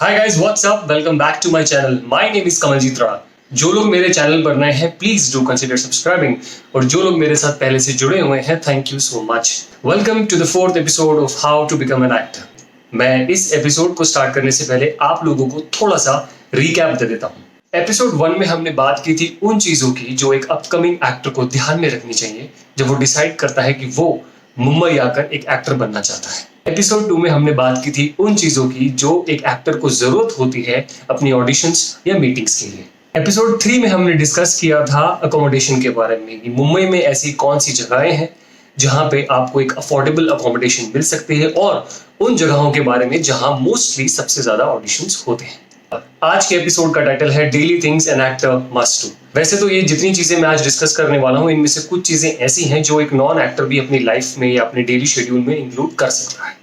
Hi guys, what's up? Welcome back to my channel. My name is Kamaljeet Rana. जो लोग मेरे channel पर नए हैं, प्लीज डू कंसीडर सब्सक्राइबिंग, और जो लोग मेरे साथ पहले से जुड़े हुए हैं, thank you so much. Welcome to the fourth episode of how to become an actor. मैं इस एपिसोड को स्टार्ट करने से पहले आप लोगों को थोड़ा सा रिकैप दे देता हूँ। एपिसोड 1 में हमने बात की थी उन चीजों की जो एक अपकमिंग एक्टर को ध्यान में रखनी चाहिए जब वो डिसाइड करता है कि वो मुंबई आकर एक एक्टर बनना चाहता है। एपिसोड 2 में हमने बात की थी उन चीजों की जो एक एक्टर को जरूरत होती है अपनी ऑडिशंस या मीटिंग्स के लिए। एपिसोड 3 में हमने डिस्कस किया था अकोमोडेशन के बारे में कि मुंबई में ऐसी कौन सी जगहें हैं जहां पे आपको एक अफोर्डेबल अकोमोडेशन मिल सकती है, और उन जगहों के बारे में जहां मोस्टली सबसे ज्यादा ऑडिशंस होते हैं। आज के एपिसोड का टाइटल है daily things an actor must do. वैसे तो ये जितनी चीजें मैं आज डिस्कस करने वाला हूं, इनमें से कुछ चीजें ऐसी हैं जो एक नॉन एक्टर भी अपनी लाइफ में या अपने डेली शेड्यूल में इंक्लूड कर सकता है।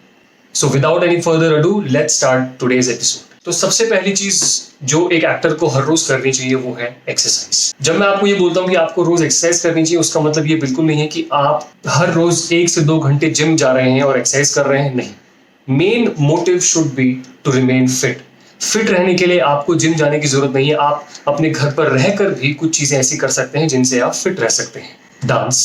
So without any further ado, let's start today's episode. तो सबसे पहली चीज जो एक एक्टर को हर रोज करनी चाहिए वो है एक्सरसाइज। जब मैं आपको ये बोलता हूँ कि आपको रोज एक्सरसाइज करनी चाहिए, उसका मतलब ये बिल्कुल नहीं है कि आप हर रोज 1 से 2 घंटे जिम जा रहे हैं और एक्सरसाइज कर रहे हैं। नहीं, main motive should be to remain fit. Fit रहने के लिए आपको जिम जाने की जरूरत नहीं है। आप अपने घर पर रहकर भी कुछ चीजें ऐसी कर सकते हैं जिनसे आप फिट रह सकते हैं। डांस,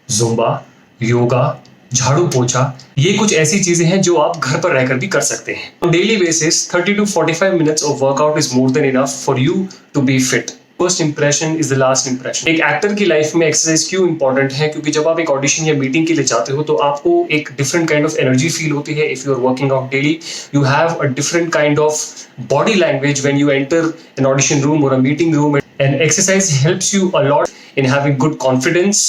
जुम्बा, योगा, झाड़ू पोछा, ये कुछ ऐसी चीजें हैं जो आप घर पर रहकर भी कर सकते हैं। Daily basis 30 to 45 minutes of workout is more than enough for you to be fit. First impression is the last impression. एक एक्टर की लाइफ में एक्सरसाइज क्यों इंपॉर्टेंट है? क्योंकि जब आप एक ऑडिशन या मीटिंग के लिए जाते हो तो आपको एक different kind of energy feel होती है। If you are working out daily, you have a different kind of body language when you enter an audition room or a meeting room, and exercise helps you a lot in having good confidence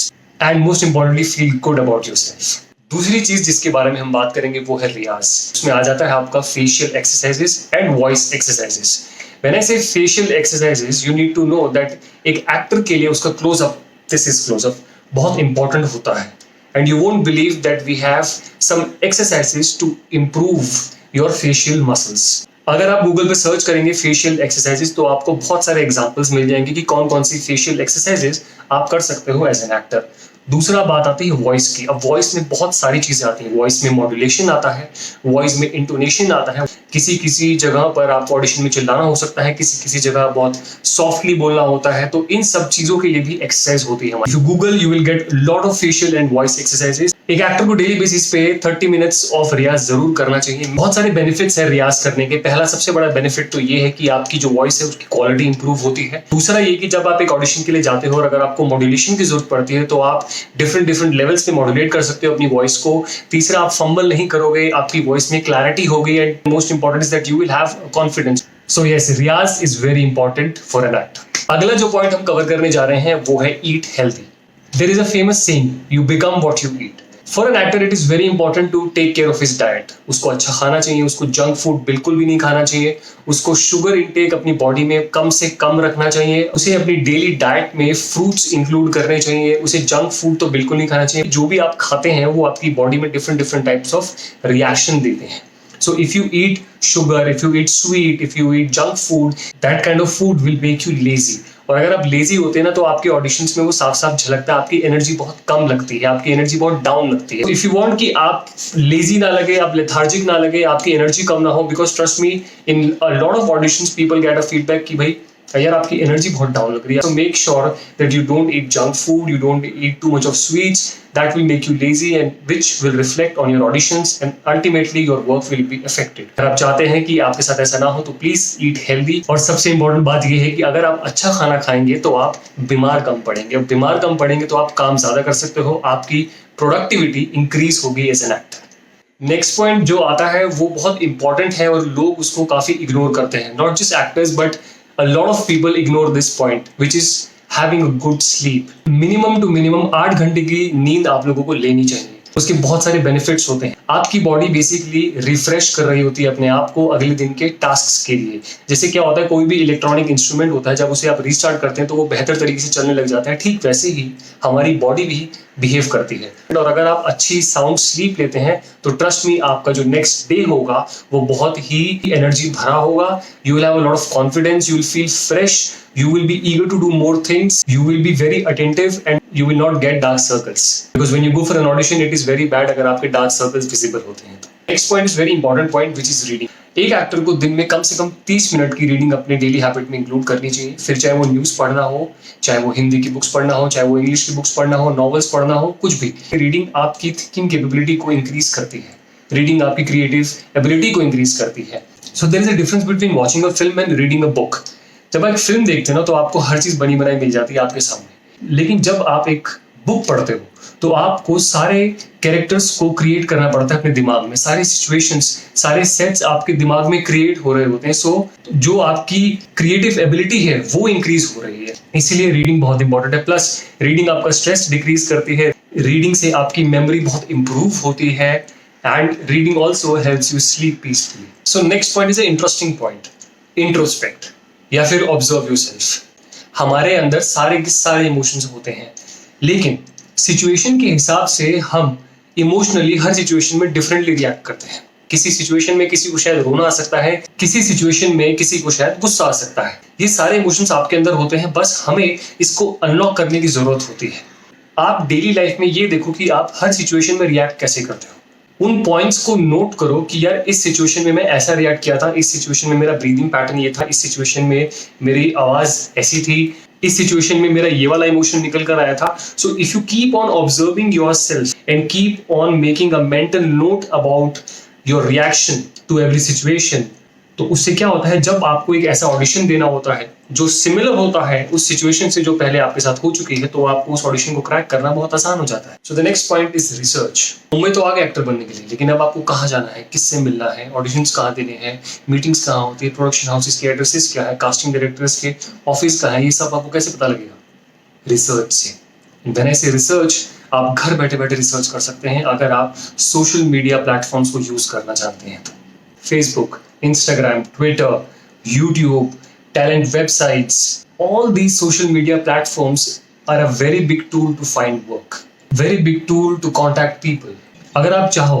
and most importantly feel good about yourself. दूसरी चीज जिसके बारे में हम बात करेंगे वो है रियाज। उसमें आ जाता है आपका facial exercises and voice exercises. When I say facial exercises, you need to know that एक एक्टर के लिए उसका क्लोजअप, दिस इज क्लोजअप, बहुत इंपॉर्टेंट होता है। And you won't believe that we have some exercises to improve your facial muscles. अगर आप Google पे सर्च करेंगे फेशियल एक्सरसाइजेस तो आपको बहुत सारे एग्जांपल्स मिल जाएंगे कि कौन कौन सी फेशियल एक्सरसाइजेस आप कर सकते हो एज एन एक्टर। दूसरा बात आती है वॉइस की। अब वॉइस में बहुत सारी चीजें आती हैं। वॉइस में मॉड्यूलेशन आता है, वॉइस में इंटोनेशन आता है। किसी किसी जगह पर आपको ऑडिशन में चिल्लाना हो सकता है, किसी किसी जगह बहुत सॉफ्टली बोलना होता है। तो इन सब चीजों के लिए भी एक्सरसाइज होती है। You Google, you will get lot of facial and voice exercises. एक एक्टर को डेली बेसिस पे 30 मिनट्स ऑफ रियाज जरूर करना चाहिए। बहुत सारे बेनिफिट्स है रियाज करने के। पहला सबसे बड़ा बेनिफिट तो ये है कि आपकी जो वॉइस है उसकी क्वालिटी इंप्रूव होती है। दूसरा ये कि जब आप एक ऑडिशन के लिए जाते हो और अगर आपको मॉड्यूलेशन की जरूरत पड़ती है तो आप डिफरेंट लेवल्स पे मॉड्यूलेट कर सकते हो अपनी वॉइस को। तीसरा, आप फंबल नहीं करोगे, आपकी वॉइस में क्लैरिटी होगी, and most important is that you will have confidence. So yes, riyaz is very important for an actor. अगला जो पॉइंट हम कवर करने जा रहे हैं वो है eat healthy. There is a famous saying, you become what you eat. For an actor it is very important to take care of his diet. उसको अच्छा खाना चाहिए, उसको जंक फूड बिल्कुल भी नहीं खाना चाहिए, उसको शुगर इंटेक अपनी बॉडी में कम से कम रखना चाहिए, उसे अपनी डेली डाइट में फ्रूट्स इंक्लूड करने चाहिए, उसे जंक फूड तो बिल्कुल नहीं खाना चाहिए। जो भी आप खाते हैं वो आपकी बॉडी में डिफरेंट टाइप्स ऑफ रिएक्शन देते हैं। So if you eat sugar, if you eat sweet, if you eat junk food, that kind of food will make you lazy. और अगर आप लेजी होते हैं ना तो आपके ऑडिशंस में वो साफ साफ झलकता है। आपकी एनर्जी बहुत कम लगती है, आपकी एनर्जी बहुत डाउन लगती है। इफ यू वांट कि आप लेजी ना लगे, आप लेथार्जिक ना लगे, आपकी एनर्जी कम ना हो, because trust me, in a lot of auditions people get a feedback कि भाई यार आपकी एनर्जी बहुत डाउन लग रही है। So make sure that you don't eat junk food, you don't eat too much of sweets, that will make you lazy and which will reflect on your auditions and ultimately your work will be affected. अगर आप चाहते हैं कि आपके साथ ऐसा ना हो तो प्लीज ईट हेल्दी। और सबसे इंपॉर्टेंट बात यह है कि अगर आप अच्छा खाना खाएंगे तो आप बीमार कम पड़ेंगे, और बीमार कम पड़ेंगे तो आप काम ज्यादा कर सकते हो, आपकी प्रोडक्टिविटी इंक्रीज होगी as an actor. Next point जो आता है वो बहुत इंपॉर्टेंट है और लोग उसको काफी इग्नोर करते हैं। Not just actors but a lot of people ignore this point, which is having a good sleep. Minimum to minimum 8 घंटे की नींद आप लोगों को लेनी चाहिए। उसके बहुत सारे बेनिफिट्स होते हैं। आपकी बॉडी बेसिकली रिफ्रेश कर रही होती है अपने आप को अगले दिन के टास्क के लिए। जैसे क्या होता है, कोई भी इलेक्ट्रॉनिक इंस्ट्रूमेंट होता है, जब उसे आप रीस्टार्ट करते हैं तो वो बेहतर तरीके से चलने लग जाता है। ठीक वैसे ही हमारी बॉडी भी बिहेव करती है। और अगर आप अच्छी साउंड स्लीप लेते हैं तो ट्रस्ट मी, आपका जो नेक्स्ट डे होगा वो बहुत ही एनर्जी भरा होगा। You will have a lot of confidence, you will feel fresh, you will be eager to do more things, you will be very attentive and you will not get dark circles, because when you go for an audition it is very bad अगर आपके dark circles visible होते हैं। Next point is very important point, which is reading. एक actor को दिन में कम से कम 30 minute की रीडिंग अपने डेली हैबिट में इंक्लूड करनी चाहिए। फिर चाहे वो न्यूज़ पढ़ना हो, चाहे वो हिंदी की बुक्स पढ़ना हो, चाहे वो इंग्लिश की बुक्स पढ़ना हो, नॉवेल्स पढ़ना हो, कुछ भी। रीडिंग आपकी थिंकिंग कैपेबिलिटी को इंक्रीज करती है, रीडिंग आपकी क्रिएटिव एबिलिटी को इंक्रीज करती है। So there is a difference between watching a film and reading a book. जब आप फिल्म देखते हैं ना तो आपको हर चीज़ बनी बनाई मिल जाती है आपके सामने, लेकिन जब आप एक बुक पढ़ते हो तो आपको सारे कैरेक्टर्स को क्रिएट करना पड़ता है अपने दिमाग में, सारे सिचुएशंस, सारे सेट्स आपके दिमाग में क्रिएट हो रहे होते हैं। सो जो आपकी क्रिएटिव एबिलिटी है वो इंक्रीज हो रही है, इसीलिए रीडिंग बहुत इंपॉर्टेंट है। प्लस रीडिंग आपका स्ट्रेस डिक्रीज करती है, रीडिंग से आपकी मेमोरी बहुत इंप्रूव होती है, and reading also helps you sleep peacefully. So next point is a interesting point, introspect या फिर ऑब्जर्व योरसेल्फ। हमारे अंदर सारे के सारे इमोशंस होते हैं, लेकिन सिचुएशन के हिसाब से हम इमोशनली हर सिचुएशन में डिफरेंटली रिएक्ट करते हैं। किसी सिचुएशन में किसी को शायद रोना आ सकता है, किसी सिचुएशन में किसी को शायद गुस्सा आ सकता है। ये सारे इमोशंस आपके अंदर होते हैं, बस हमें इसको अनलॉक करने की जरूरत होती है। आप डेली लाइफ में ये देखो कि आप हर सिचुएशन में रिएक्ट कैसे करते हो। उन पॉइंट्स को नोट करो कि यार इस सिचुएशन में मैं ऐसा रिएक्ट किया था, इस सिचुएशन में मेरा ब्रीदिंग पैटर्न ये था, इस सिचुएशन में मेरी आवाज ऐसी थी, इस सिचुएशन में मेरा ये वाला इमोशन निकल कर आया था। So if you keep on observing yourself and keep on making a mental note about your reaction to every situation, तो उससे क्या होता है, जब आपको एक ऐसा ऑडिशन देना होता है जो सिमिलर होता है उस सिचुएशन से जो पहले आपके साथ हो चुकी है, तो आपको उस ऑडिशन को क्रैक करना बहुत आसान हो जाता है। So the next point is research. Mumbai तो आ गए एक्टर बनने के लिए, लेकिन अब आपको कहाँ जाना है, किससे मिलना है, ऑडिशंस कहाँ देने हैं, मीटिंग्स कहाँ होती है, प्रोडक्शन हाउसेस के एड्रेसेस क्या है, कास्टिंग डायरेक्टर्स के ऑफिस कहाँ है, ये सब आपको कैसे पता लगेगा? रिसर्च से। व्हेन आई से रिसर्च, आप घर बैठे बैठे रिसर्च कर सकते हैं अगर आप सोशल मीडिया प्लेटफॉर्म्स को यूज करना चाहते हैं तो। Facebook, Instagram, Twitter, YouTube, talent websites, all these social media platforms are a very big tool to find work, very big tool to contact people. अगर आप चाहो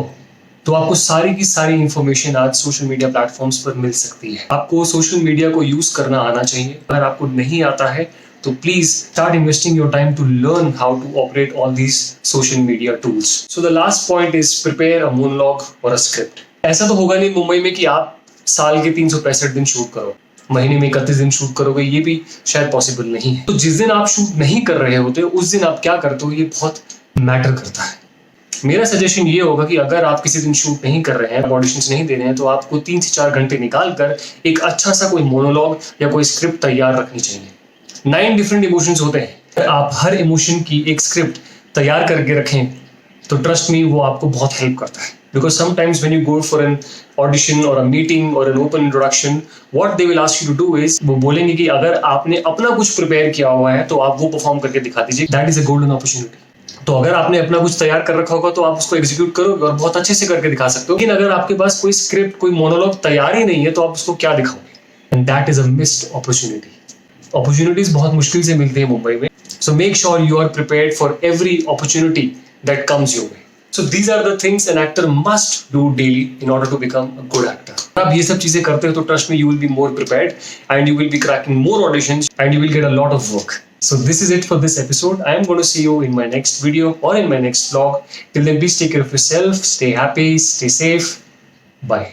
तो आपको सारी की सारी इंफॉर्मेशन आज सोशल मीडिया प्लेटफॉर्म्स पर मिल सकती है। आपको सोशल मीडिया को यूज करना आना चाहिए। अगर आपको नहीं आता है तो please start investing your time to learn how to operate all these social media tools. So the last point is prepare a monologue और अ स्क्रिप्ट। ऐसा तो होगा नहीं मुंबई में कि आप साल के 365 दिन शूट करो, महीने में 31 दिन शूट करोगे, ये भी शायद पॉसिबल नहीं है। तो जिस दिन आप शूट नहीं कर रहे होते उस दिन आप क्या करते हो, ये बहुत मैटर करता है। मेरा सजेशन ये होगा कि अगर आप किसी दिन शूट नहीं कर रहे हैं, ऑडिशंस नहीं दे रहे हैं, तो आपको 3 से 4 घंटे निकाल कर एक अच्छा सा कोई मोनोलॉग या कोई स्क्रिप्ट तैयार रखनी चाहिए। 9 डिफरेंट इमोशंस होते हैं, आप हर इमोशन की एक स्क्रिप्ट तैयार करके रखें तो ट्रस्ट मी वो आपको बहुत हेल्प करता है। Because sometimes when you go for an audition or a meeting or an open introduction, what they will ask you to do is वो बोलेंगे कि अगर आपने अपना कुछ प्रिपेयर किया हुआ है तो आप वो परफॉर्म करके दिखा दीजिए। That is a golden opportunity. तो अगर आपने अपना कुछ तैयार कर रखा होगा तो आप उसको एग्जीक्यूट करोगे और बहुत अच्छे से करके दिखा सकते हो। लेकिन अगर आपके पास कोई स्क्रिप्ट, कोई मोनोलॉग तैयार ही नहीं है तो आप उसको क्या दिखाओगे? And that is a missed opportunity. Opportunities बहुत मुश्किल से मिलती है मुंबई में। So make sure you are prepared for every opportunity that comes your way. So these are the things an actor must do daily in order to become a good actor. आप ये सब चीजें करते हो तो trust me, you will be more prepared and you will be cracking more auditions and you will get a lot of work. So this is it for this episode. I am going to see you in my next video or in my next vlog. Till then, please take care of yourself, stay happy, stay safe. Bye.